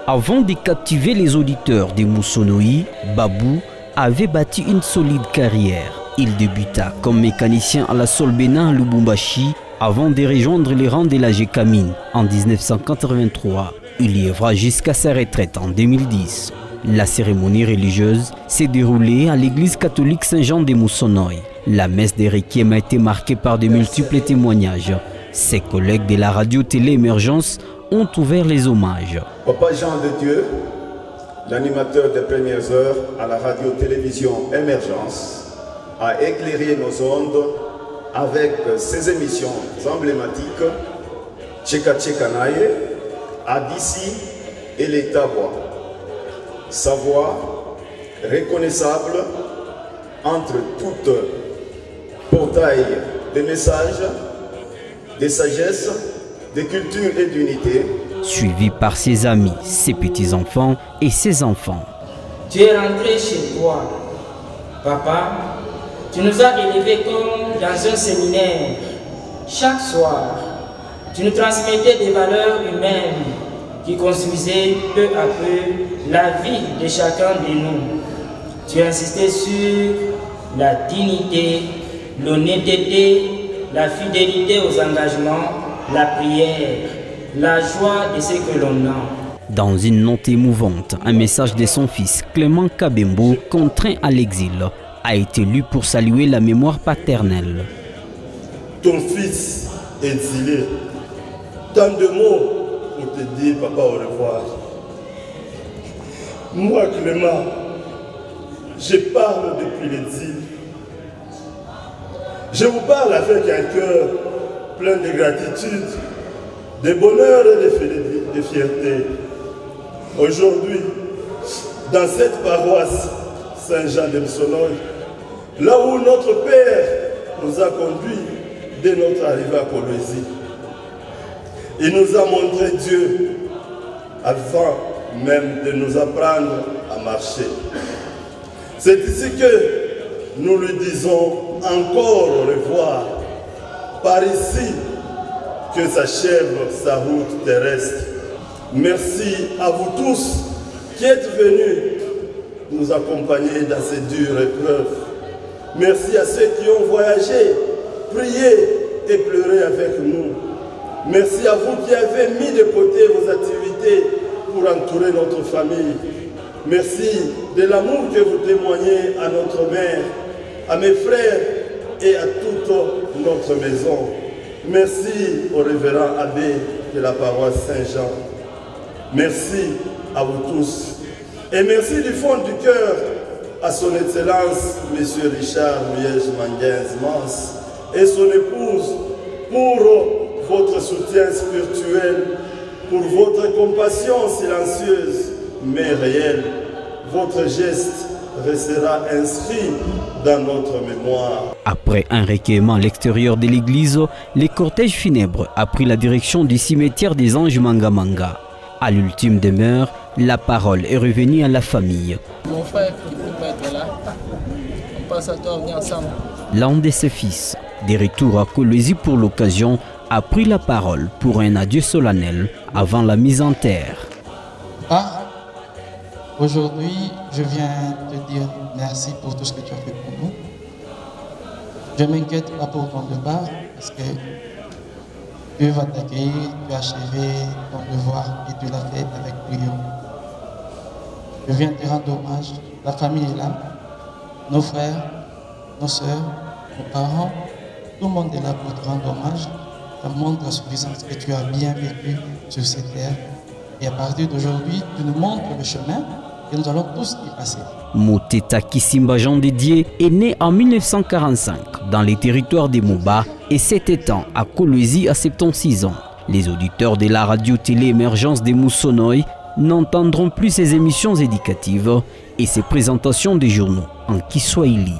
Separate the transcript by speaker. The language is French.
Speaker 1: Avant de captiver les auditeurs des Moussonoï, Babou avait bâti une solide carrière. Il débuta comme mécanicien à la Solbena à Lubumbashi avant de rejoindre les rangs de la Gécamine en 1983. Il y œuvra jusqu'à sa retraite en 2010. La cérémonie religieuse s'est déroulée à l'église catholique Saint-Jean de Moussonoï. La messe des requiem a été marquée par de multiples témoignages. Ses collègues de la radio-télé Émergence ont ouvert les hommages.
Speaker 2: Papa Jean de Dieu, l'animateur des premières heures à la radio-télévision Émergence, a éclairé nos ondes avec ses émissions emblématiques Tcheka Tchekanaye, Adissi et les Tabois. Sa voix reconnaissable entre toutes portails de messages, de sagesse, de culture et d'unité.
Speaker 1: Suivi par ses amis, ses petits-enfants et ses enfants.
Speaker 3: Tu es rentré chez toi, papa. Tu nous as élevés comme dans un séminaire. Chaque soir, tu nous transmettais des valeurs humaines qui construisaient peu à peu la vie de chacun de nous. Tu insistais sur la dignité, l'honnêteté, la fidélité aux engagements, la prière, la joie de ce que l'on a.
Speaker 1: Dans une note émouvante, un message de son fils Clément Kabembo, contraint à l'exil, a été lu pour saluer la mémoire paternelle.
Speaker 4: Ton fils exilé, tant de mots pour te dire papa au revoir. Moi Clément, je parle depuis l'exil. Je vous parle avec un cœur plein de gratitude, de bonheur et de fierté. Aujourd'hui, dans cette paroisse Saint-Jean de Moussonoï, là où notre Père nous a conduits dès notre arrivée à Kolwezi, il nous a montré Dieu avant même de nous apprendre à marcher. C'est ici que nous lui disons encore au revoir. Par ici que s'achève sa route terrestre. Merci à vous tous qui êtes venus nous accompagner dans ces dures épreuves. Merci à ceux qui ont voyagé, prié et pleuré avec nous. Merci à vous qui avez mis de côté vos activités pour entourer notre famille. Merci de l'amour que vous témoignez à notre mère, à mes frères et à toute notre maison. Merci au révérend abbé de la paroisse Saint-Jean. Merci à vous tous. Et merci du fond du cœur à son Excellence, M. Richard Miège Manguez Mans et son épouse pour votre soutien spirituel, pour votre compassion silencieuse mais réelle. Votre geste restera inscrit dans notre mémoire.
Speaker 1: Après un recueillement à l'extérieur de l'église, les cortèges funèbres a pris la direction du cimetière des Anges Mangamanga. À l'ultime demeure, la parole est revenue à la famille.
Speaker 5: Mon frère qui ne peut pas être là, on passe à toi, on est ensemble.
Speaker 1: L'un de ses fils, de retour à Kolwezi pour l'occasion, a pris la parole pour un adieu solennel avant la mise en terre.
Speaker 6: Aujourd'hui, je viens te dire merci pour tout ce que tu as fait pour nous. Je ne m'inquiète pas pour ton départ parce que Dieu va t'accueillir, tu as achevé ton devoir et tu l'as fait avec brio. Je viens te rendre hommage, la famille est là, nos frères, nos sœurs, nos parents, tout le monde est là pour te rendre hommage. Ça montre la suffisance que tu as bien vécu sur cette terre. Et à partir d'aujourd'hui, tu nous montres le chemin et nous allons tous y passer.
Speaker 1: Moteta Kisimba Jean Dédié est né en 1945 dans les territoires des Moba et s'est éteint à Kolwezi à 76 ans. Les auditeurs de la radio-télé Émergence des Moussonoï n'entendront plus ses émissions éducatives et ses présentations des journaux en Kiswahili.